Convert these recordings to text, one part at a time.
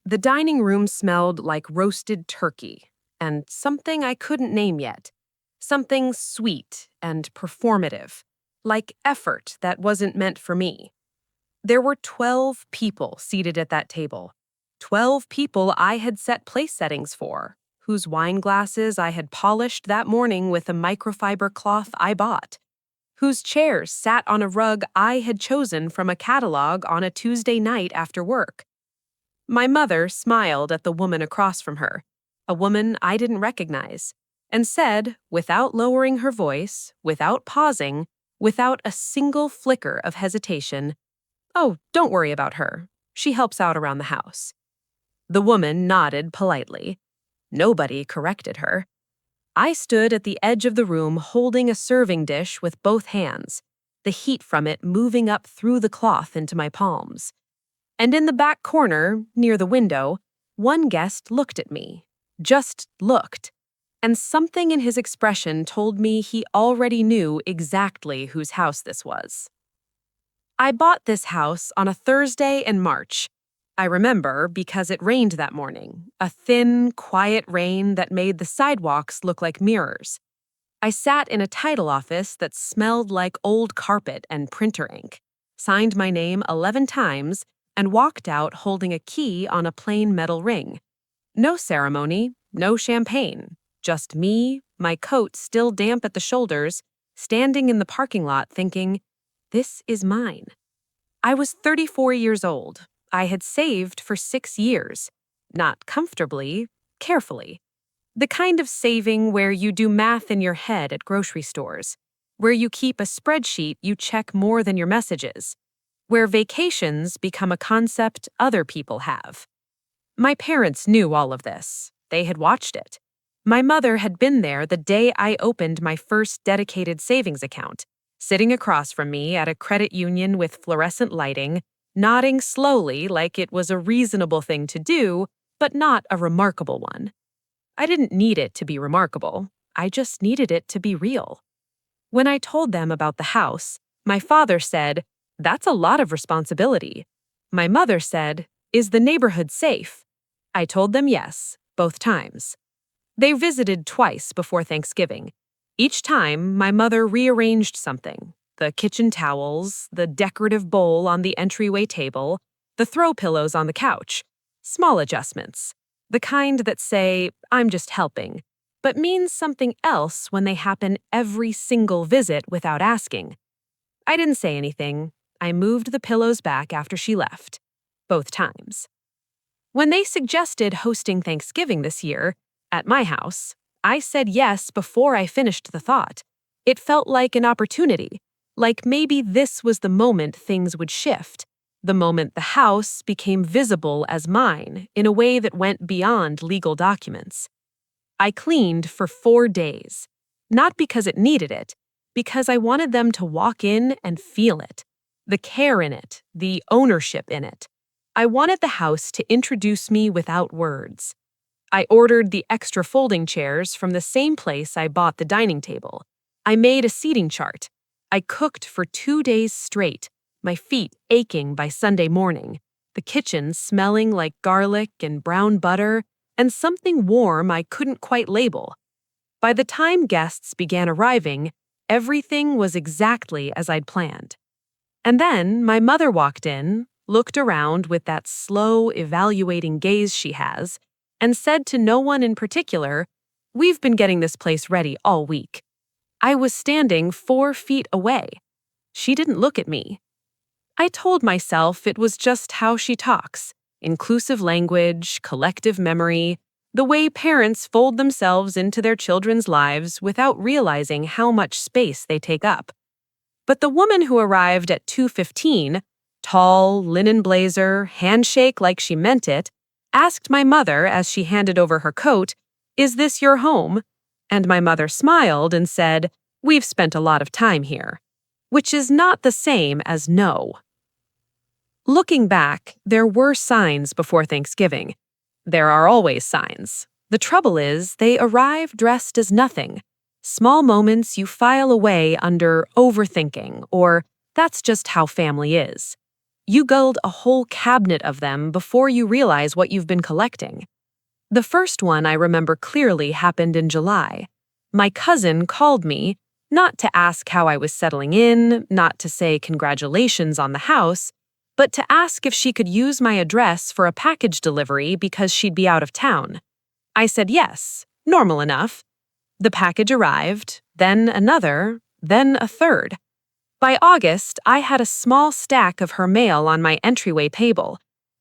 The dining room smelled like roasted turkey and something I couldn't name yet. Something sweet and performative, like effort that wasn't meant for me. There were 12 people seated at that table. 12 people I had set place settings for, whose wine glasses I had polished that morning with a microfiber cloth I bought, whose chairs sat on a rug I had chosen from a catalog on a Tuesday night after work. My mother smiled at the woman across from her, a woman I didn't recognize, and said, without lowering her voice, without pausing, without a single flicker of hesitation, "Oh, don't worry about her. She helps out around the house." The woman nodded politely. Nobody corrected her. I stood at the edge of the room holding a serving dish with both hands, the heat from it moving up through the cloth into my palms. And in the back corner, near the window, one guest looked at me. Just looked. And something in his expression told me he already knew exactly whose house this was. I bought this house on a Thursday in March. I remember because it rained that morning, a thin, quiet rain that made the sidewalks look like mirrors. I sat in a title office that smelled like old carpet and printer ink, signed my name 11 times, and walked out holding a key on a plain metal ring. No ceremony, no champagne, just me, my coat still damp at the shoulders, standing in the parking lot thinking, this is mine. I was 34 years old. I had saved for 6 years. Not comfortably, carefully. The kind of saving where you do math in your head at grocery stores, where you keep a spreadsheet you check more than your messages, where vacations become a concept other people have. My parents knew all of this. They had watched it. My mother had been there the day I opened my first dedicated savings account, sitting across from me at a credit union with fluorescent lighting, nodding slowly like it was a reasonable thing to do, but not a remarkable one. I didn't need it to be remarkable. I just needed it to be real. When I told them about the house, my father said, "That's a lot of responsibility." My mother said, "Is the neighborhood safe?" I told them yes, both times. They visited twice before Thanksgiving. Each time, my mother rearranged something: the kitchen towels, the decorative bowl on the entryway table, the throw pillows on the couch. Small adjustments. The kind that say, "I'm just helping," but means something else when they happen every single visit without asking. I didn't say anything. I moved the pillows back after she left. Both times. When they suggested hosting Thanksgiving this year, at my house, I said yes before I finished the thought. It felt like an opportunity, like maybe this was the moment things would shift, the moment the house became visible as mine in a way that went beyond legal documents. I cleaned for 4 days, not because it needed it, because I wanted them to walk in and feel it, the care in it, the ownership in it. I wanted the house to introduce me without words. I ordered the extra folding chairs from the same place I bought the dining table. I made a seating chart. I cooked for 2 days straight, my feet aching by Sunday morning, the kitchen smelling like garlic and brown butter and something warm I couldn't quite label. By the time guests began arriving, everything was exactly as I'd planned. And then my mother walked in, looked around with that slow, evaluating gaze she has, and said to no one in particular, "We've been getting this place ready all week." I was standing 4 feet away. She didn't look at me. I told myself it was just how she talks: inclusive language, collective memory, the way parents fold themselves into their children's lives without realizing how much space they take up. But the woman who arrived at 2:15, tall, linen blazer, handshake like she meant it, asked my mother as she handed over her coat, "Is this your home?" And my mother smiled and said, "We've spent a lot of time here," which is not the same as no. Looking back, there were signs before Thanksgiving. There are always signs. The trouble is, they arrive dressed as nothing. Small moments you file away under overthinking or "that's just how family is." You build a whole cabinet of them before you realize what you've been collecting. The first one I remember clearly happened in July. My cousin called me, not to ask how I was settling in, not to say congratulations on the house, but to ask if she could use my address for a package delivery because she'd be out of town. I said yes, normal enough. The package arrived, then another, then a third. By August, I had a small stack of her mail on my entryway table.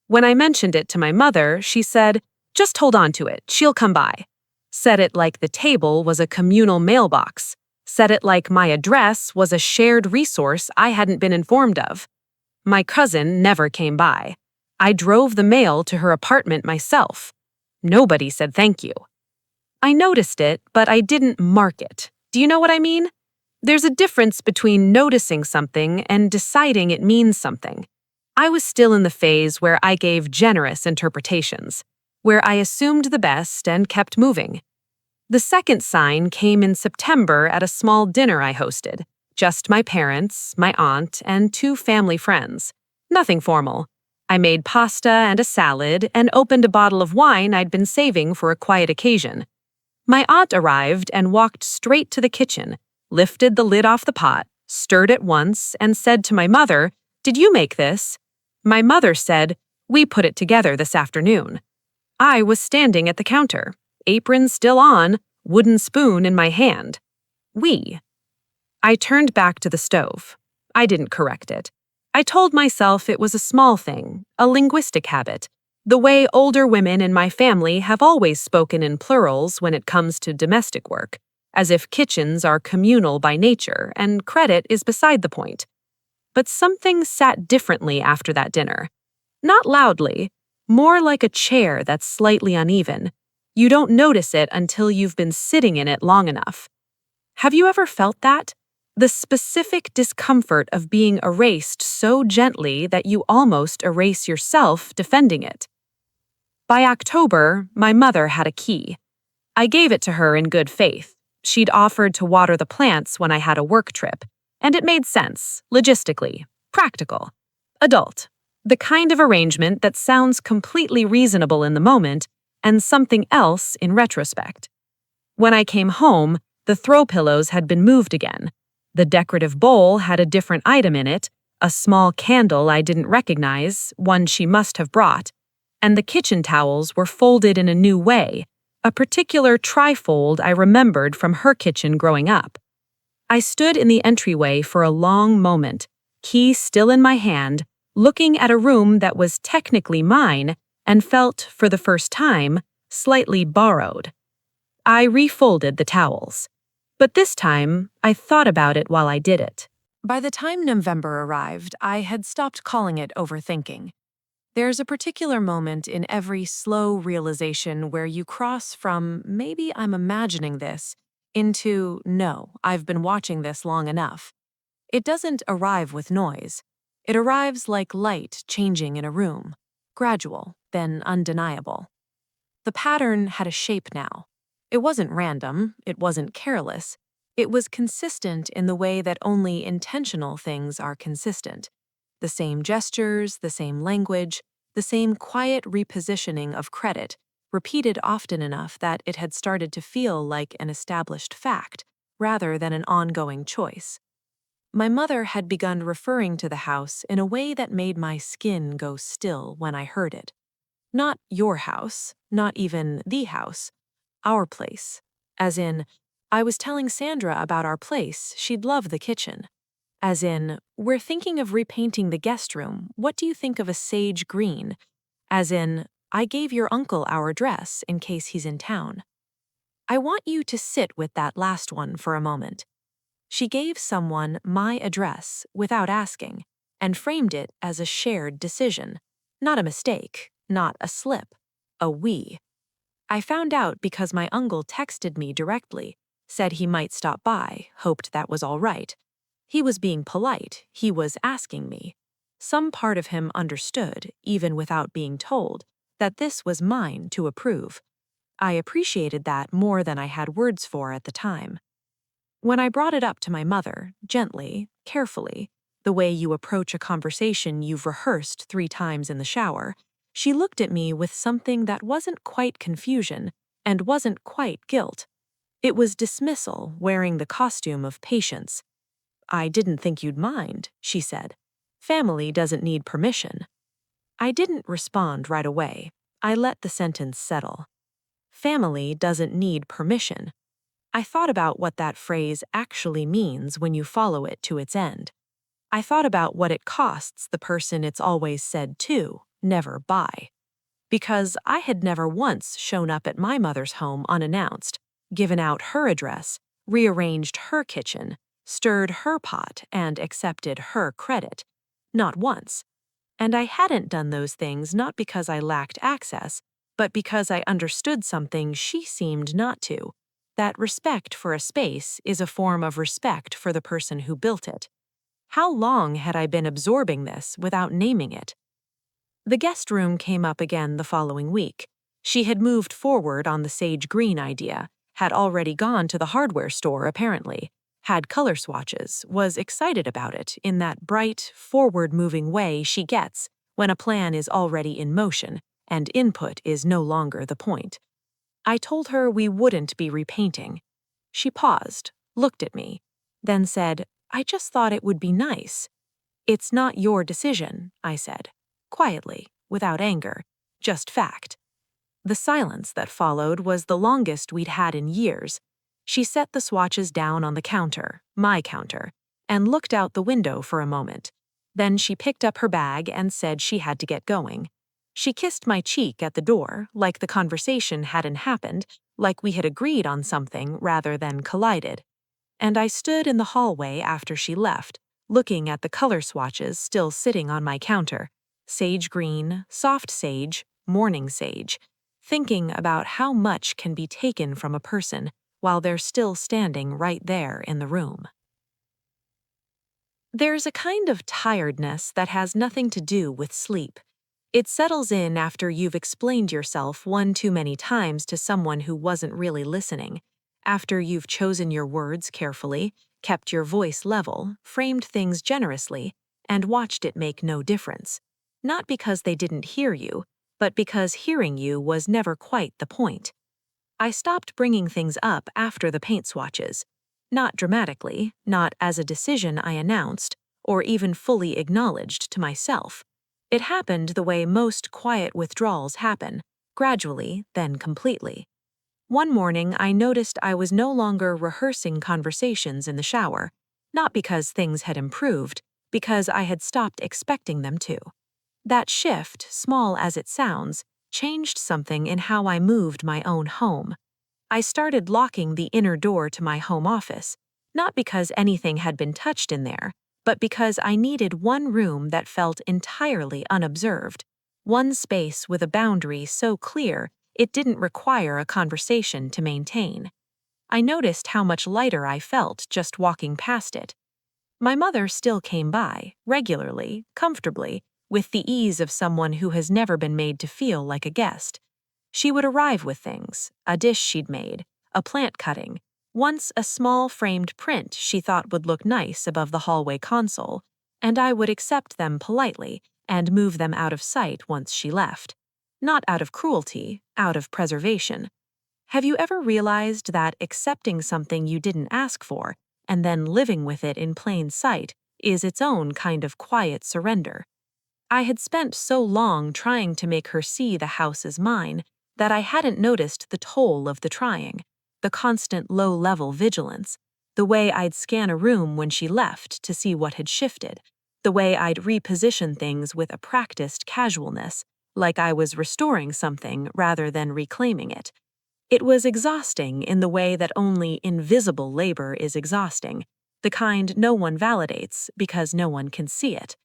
When I mentioned it to my mother, she said, "Just hold on to it, she'll come by." Said it like the table was a communal mailbox. Said it like my address was a shared resource I hadn't been informed of. My cousin never came by. I drove the mail to her apartment myself. Nobody said thank you. I noticed it, but I didn't mark it. Do you know what I mean? There's a difference between noticing something and deciding it means something. I was still in the phase where I gave generous interpretations, where I assumed the best and kept moving. The second sign came in September at a small dinner I hosted. Just my parents, my aunt, and 2 family friends. Nothing formal. I made pasta and a salad and opened a bottle of wine I'd been saving for a quiet occasion. My aunt arrived and walked straight to the kitchen, lifted the lid off the pot, stirred it once, and said to my mother, "Did you make this?" My mother said, "We put it together this afternoon." I was standing at the counter, apron still on, wooden spoon in my hand. We. I turned back to the stove. I didn't correct it. I told myself it was a small thing, a linguistic habit, the way older women in my family have always spoken in plurals when it comes to domestic work, as if kitchens are communal by nature and credit is beside the point. But something sat differently after that dinner. Not loudly, more like a chair that's slightly uneven. You don't notice it until you've been sitting in it long enough. Have you ever felt that? The specific discomfort of being erased so gently that you almost erase yourself defending it. By October, my mother had a key. I gave it to her in good faith. She'd offered to water the plants when I had a work trip, and it made sense, logistically, practical, adult. The kind of arrangement that sounds completely reasonable in the moment and something else in retrospect. When I came home, the throw pillows had been moved again. The decorative bowl had a different item in it, a small candle I didn't recognize, one she must have brought, and the kitchen towels were folded in a new way, a particular trifold I remembered from her kitchen growing up. I stood in the entryway for a long moment, key still in my hand, looking at a room that was technically mine and felt, for the first time, slightly borrowed. I refolded the towels. But this time, I thought about it while I did it. By the time November arrived, I had stopped calling it overthinking. There's a particular moment in every slow realization where you cross from "maybe I'm imagining this" into "no, I've been watching this long enough." It doesn't arrive with noise. It arrives like light changing in a room, gradual, then undeniable. The pattern had a shape now. It wasn't random, it wasn't careless. It was consistent in the way that only intentional things are consistent. The same gestures, the same language, the same quiet repositioning of credit, repeated often enough that it had started to feel like an established fact, rather than an ongoing choice. My mother had begun referring to the house in a way that made my skin go still when I heard it. Not your house, not even the house, our place. As in, I was telling Sandra about our place, she'd love the kitchen. As in, we're thinking of repainting the guest room, what do you think of a sage green? As in, I gave your uncle our address in case he's in town. I want you to sit with that last one for a moment. She gave someone my address without asking, and framed it as a shared decision. Not a mistake, not a slip, a we. I found out because my uncle texted me directly, said he might stop by, hoped that was all right. He was being polite, he was asking me. Some part of him understood, even without being told, that this was mine to approve. I appreciated that more than I had words for at the time. When I brought it up to my mother, gently, carefully, the way you approach a conversation you've rehearsed 3 times in the shower, she looked at me with something that wasn't quite confusion and wasn't quite guilt. It was dismissal wearing the costume of patience. "I didn't think you'd mind," she said. "Family doesn't need permission." I didn't respond right away. I let the sentence settle. Family doesn't need permission. I thought about what that phrase actually means when you follow it to its end. I thought about what it costs the person it's always said to, never by. Because I had never once shown up at my mother's home unannounced, given out her address, rearranged her kitchen, stirred her pot, and accepted her credit. Not once. And I hadn't done those things not because I lacked access, but because I understood something she seemed not to. That respect for a space is a form of respect for the person who built it. How long had I been absorbing this without naming it? The guest room came up again the following week. She had moved forward on the sage green idea, had already gone to the hardware store apparently, had color swatches, was excited about it in that bright, forward-moving way she gets when a plan is already in motion and input is no longer the point. I told her we wouldn't be repainting. She paused, looked at me, then said, "I just thought it would be nice." "It's not your decision," I said, quietly, without anger, just fact. The silence that followed was the longest we'd had in years. She set the swatches down on the counter, my counter, and looked out the window for a moment. Then she picked up her bag and said she had to get going. She kissed my cheek at the door, like the conversation hadn't happened, like we had agreed on something rather than collided. And I stood in the hallway after she left, looking at the color swatches still sitting on my counter. Sage green, soft sage, morning sage. Thinking about how much can be taken from a person while they're still standing right there in the room. There's a kind of tiredness that has nothing to do with sleep. It settles in after you've explained yourself one too many times to someone who wasn't really listening, after you've chosen your words carefully, kept your voice level, framed things generously, and watched it make no difference. Not because they didn't hear you, but because hearing you was never quite the point. I stopped bringing things up after the paint swatches. Not dramatically, not as a decision I announced, or even fully acknowledged to myself. It happened the way most quiet withdrawals happen, gradually, then completely. One morning, I noticed I was no longer rehearsing conversations in the shower, not because things had improved, because I had stopped expecting them to. That shift, small as it sounds, changed something in how I moved my own home. I started locking the inner door to my home office, not because anything had been touched in there, but because I needed one room that felt entirely unobserved, one space with a boundary so clear it didn't require a conversation to maintain. I noticed how much lighter I felt just walking past it. My mother still came by, regularly, comfortably, with the ease of someone who has never been made to feel like a guest. She would arrive with things, a dish she'd made, a plant cutting, once a small framed print she thought would look nice above the hallway console, and I would accept them politely and move them out of sight once she left. Not out of cruelty, out of preservation. Have you ever realized that accepting something you didn't ask for and then living with it in plain sight is its own kind of quiet surrender? I had spent so long trying to make her see the house as mine that I hadn't noticed the toll of the trying, the constant low-level vigilance, the way I'd scan a room when she left to see what had shifted, the way I'd reposition things with a practiced casualness, like I was restoring something rather than reclaiming it. It was exhausting in the way that only invisible labor is exhausting, the kind no one validates because no one can see it.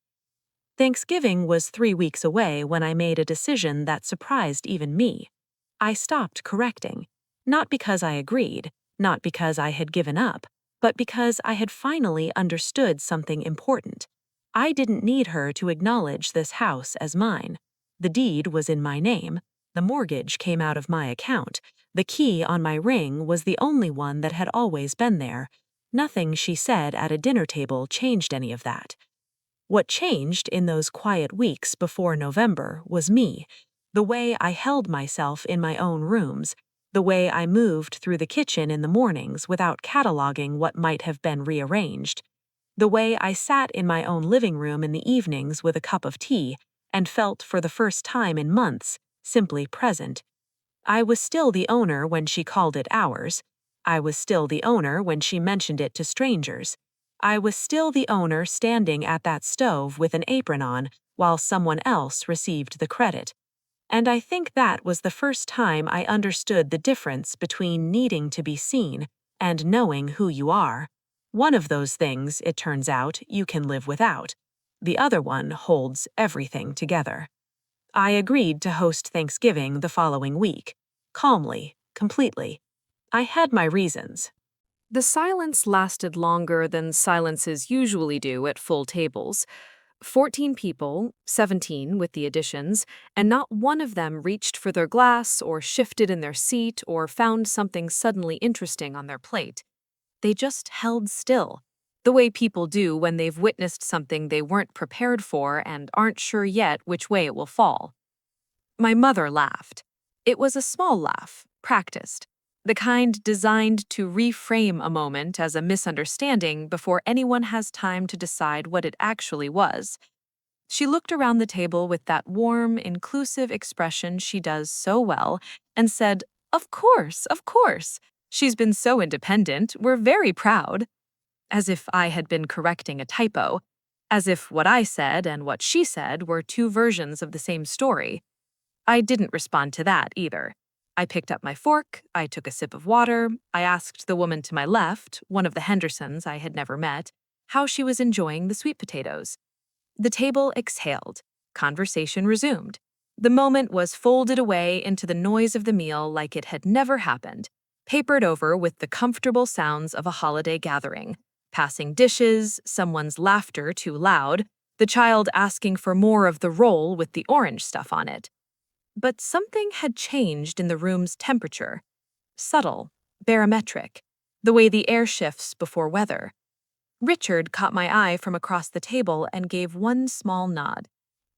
Thanksgiving was 3 weeks away when I made a decision that surprised even me. I stopped correcting, not because I agreed, not because I had given up, but because I had finally understood something important. I didn't need her to acknowledge this house as mine. The deed was in my name, the mortgage came out of my account, the key on my ring was the only one that had always been there. Nothing she said at a dinner table changed any of that. What changed in those quiet weeks before November was me, the way I held myself in my own rooms, the way I moved through the kitchen in the mornings without cataloging what might have been rearranged, the way I sat in my own living room in the evenings with a cup of tea and felt for the first time in months simply present. I was still the owner when she called it ours. I was still the owner when she mentioned it to strangers. I was still the owner standing at that stove with an apron on while someone else received the credit. And I think that was the first time I understood the difference between needing to be seen and knowing who you are. One of those things, it turns out, you can live without. The other one holds everything together. I agreed to host Thanksgiving the following week. Calmly, completely. I had my reasons. The silence lasted longer than silences usually do at full tables. 14 people, 17 with the additions, and not one of them reached for their glass or shifted in their seat or found something suddenly interesting on their plate. They just held still, the way people do when they've witnessed something they weren't prepared for and aren't sure yet which way it will fall. My mother laughed. It was a small laugh, practiced, the kind designed to reframe a moment as a misunderstanding before anyone has time to decide what it actually was. She looked around the table with that warm, inclusive expression she does so well and said, "Of course, of course. She's been so independent, we're very proud." As if I had been correcting a typo, as if what I said and what she said were two versions of the same story. I didn't respond to that either. I picked up my fork, I took a sip of water, I asked the woman to my left, one of the Hendersons I had never met, how she was enjoying the sweet potatoes. The table exhaled. Conversation resumed. The moment was folded away into the noise of the meal like it had never happened, papered over with the comfortable sounds of a holiday gathering. Passing dishes, someone's laughter too loud, the child asking for more of the roll with the orange stuff on it. But something had changed in the room's temperature. Subtle, barometric, the way the air shifts before weather. Richard caught my eye from across the table and gave one small nod.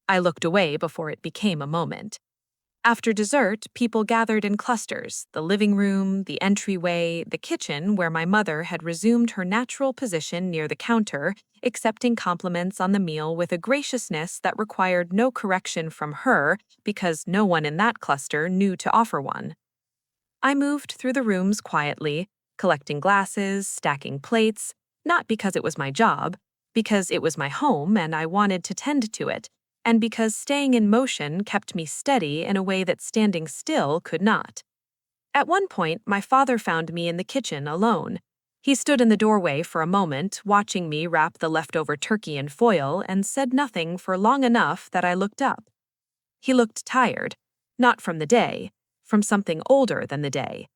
I looked away before it became a moment. After dessert, people gathered in clusters, the living room, the entryway, the kitchen where my mother had resumed her natural position near the counter, accepting compliments on the meal with a graciousness that required no correction from her because no one in that cluster knew to offer one. I moved through the rooms quietly, collecting glasses, stacking plates, not because it was my job, because it was my home and I wanted to tend to it, and because staying in motion kept me steady in a way that standing still could not. At one point, my father found me in the kitchen alone. He stood in the doorway for a moment, watching me wrap the leftover turkey in foil, and said nothing for long enough that I looked up. He looked tired, not from the day, from something older than the day.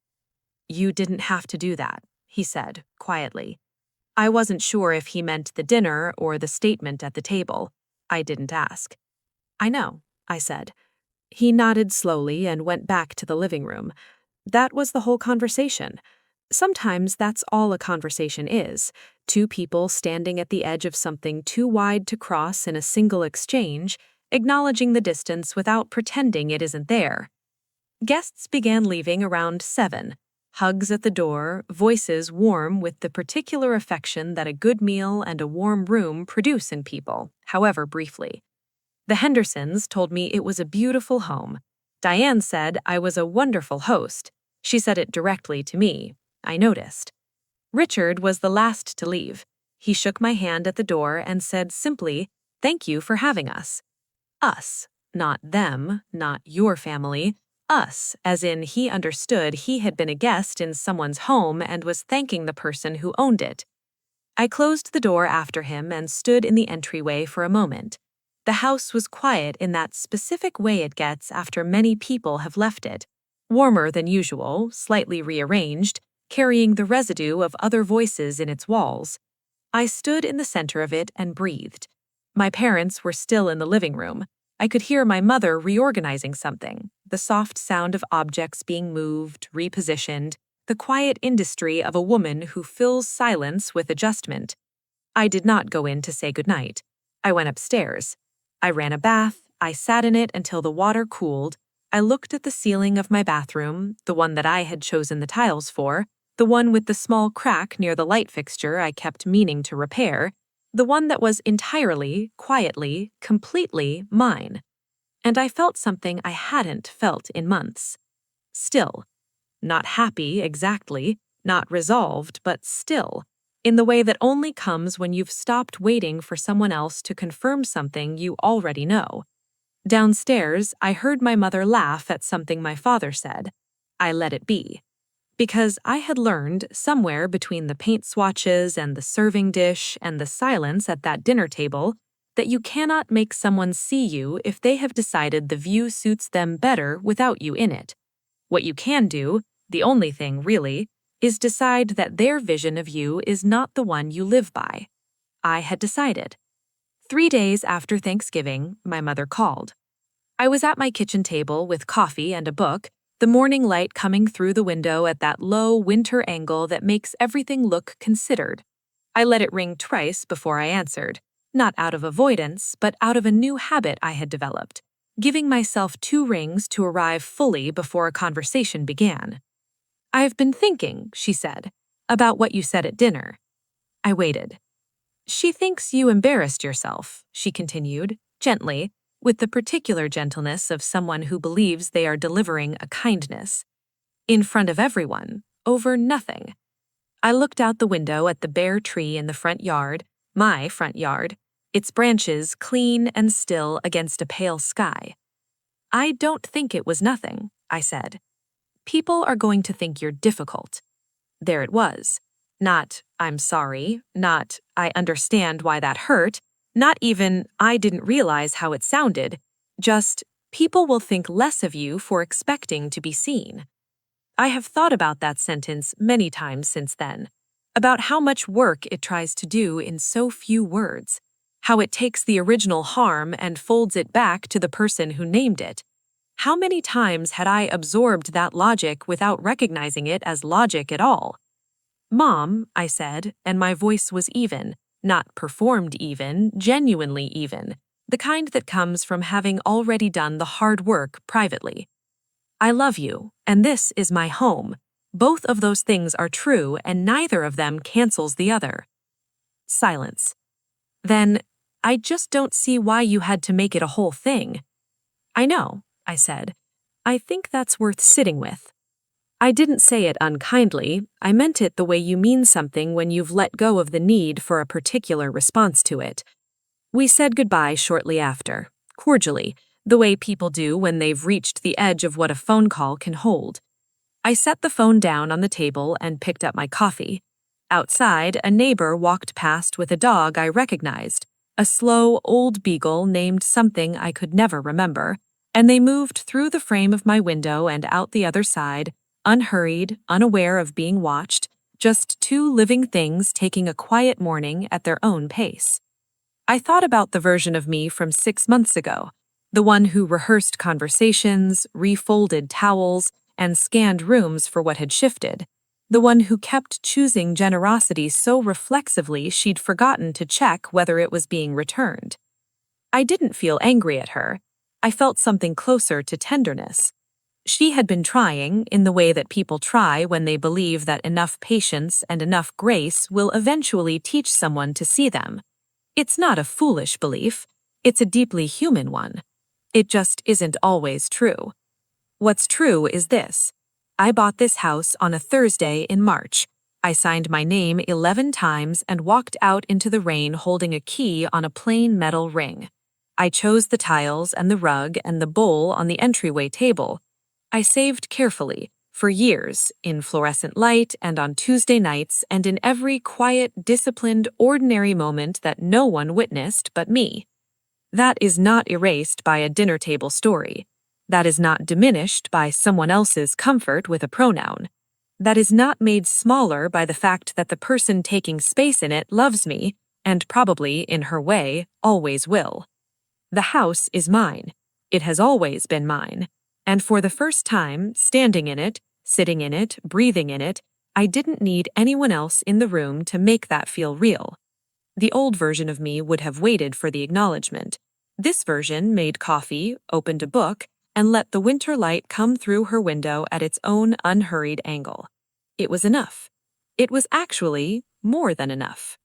"You didn't have to do that," he said, quietly. I wasn't sure if he meant the dinner or the statement at the table. I didn't ask. "I know," I said. He nodded slowly and went back to the living room. That was the whole conversation. Sometimes that's all a conversation is, two people standing at the edge of something too wide to cross in a single exchange, acknowledging the distance without pretending it isn't there. Guests began leaving around 7. Hugs at the door, voices warm with the particular affection that a good meal and a warm room produce in people, however briefly. The Hendersons told me it was a beautiful home. Diane said I was a wonderful host. She said it directly to me. I noticed. Richard was the last to leave. He shook my hand at the door and said simply, "Thank you for having us." Us, not them, not your family. Us, as in he understood he had been a guest in someone's home and was thanking the person who owned it. I closed the door after him and stood in the entryway for a moment. The house was quiet in that specific way it gets after many people have left it. Warmer than usual, slightly rearranged, carrying the residue of other voices in its walls. I stood in the center of it and breathed. My parents were still in the living room. I could hear my mother reorganizing something, the soft sound of objects being moved, repositioned, the quiet industry of a woman who fills silence with adjustment. I did not go in to say goodnight. I went upstairs. I ran a bath, I sat in it until the water cooled, I looked at the ceiling of my bathroom, the one that I had chosen the tiles for, the one with the small crack near the light fixture I kept meaning to repair, the one that was entirely, quietly, completely mine. And I felt something I hadn't felt in months. Still. Not happy, exactly, not resolved, but still, in the way that only comes when you've stopped waiting for someone else to confirm something you already know. Downstairs, I heard my mother laugh at something my father said. I let it be. Because I had learned, somewhere between the paint swatches and the serving dish and the silence at that dinner table, that you cannot make someone see you if they have decided the view suits them better without you in it. What you can do, the only thing really, is decide that their vision of you is not the one you live by. I had decided. 3 days after Thanksgiving, my mother called. I was at my kitchen table with coffee and a book, the morning light coming through the window at that low winter angle that makes everything look considered. I let it ring twice before I answered, not out of avoidance, but out of a new habit I had developed, giving myself 2 rings to arrive fully before a conversation began. "I've been thinking," she said, "about what you said at dinner." I waited. "She thinks you embarrassed yourself," she continued, gently, with the particular gentleness of someone who believes they are delivering a kindness. "In front of everyone, over nothing." I looked out the window at the bare tree in the front yard, my front yard, its branches clean and still against a pale sky. "I don't think it was nothing," I said. "People are going to think you're difficult." There it was. Not, "I'm sorry," not, "I understand why that hurt," not even, "I didn't realize how it sounded," just, "People will think less of you for expecting to be seen." I have thought about that sentence many times since then, about how much work it tries to do in so few words, how it takes the original harm and folds it back to the person who named it. How many times had I absorbed that logic without recognizing it as logic at all? "Mom," I said, and my voice was even, not performed even, genuinely even, the kind that comes from having already done the hard work privately. "I love you, and this is my home. Both of those things are true, and neither of them cancels the other." Silence. Then, "I just don't see why you had to make it a whole thing." "I know," I said. "I think that's worth sitting with." I didn't say it unkindly, I meant it the way you mean something when you've let go of the need for a particular response to it. We said goodbye shortly after, cordially, the way people do when they've reached the edge of what a phone call can hold. I set the phone down on the table and picked up my coffee. Outside, a neighbor walked past with a dog I recognized, a slow, old beagle named something I could never remember, and they moved through the frame of my window and out the other side, unhurried, unaware of being watched, just 2 living things taking a quiet morning at their own pace. I thought about the version of me from 6 months ago, the one who rehearsed conversations, refolded towels, and scanned rooms for what had shifted, the one who kept choosing generosity so reflexively she'd forgotten to check whether it was being returned. I didn't feel angry at her. I felt something closer to tenderness. She had been trying, in the way that people try when they believe that enough patience and enough grace will eventually teach someone to see them. It's not a foolish belief, it's a deeply human one. It just isn't always true. What's true is this. I bought this house on a Thursday in March. I signed my name 11 times and walked out into the rain holding a key on a plain metal ring. I chose the tiles and the rug and the bowl on the entryway table. I saved carefully, for years, in fluorescent light and on Tuesday nights and in every quiet, disciplined, ordinary moment that no one witnessed but me. That is not erased by a dinner table story. That is not diminished by someone else's comfort with a pronoun. That is not made smaller by the fact that the person taking space in it loves me, and probably, in her way, always will. The house is mine. It has always been mine. And for the first time, standing in it, sitting in it, breathing in it, I didn't need anyone else in the room to make that feel real. The old version of me would have waited for the acknowledgement. This version made coffee, opened a book, and let the winter light come through her window at its own unhurried angle. It was enough. It was actually more than enough.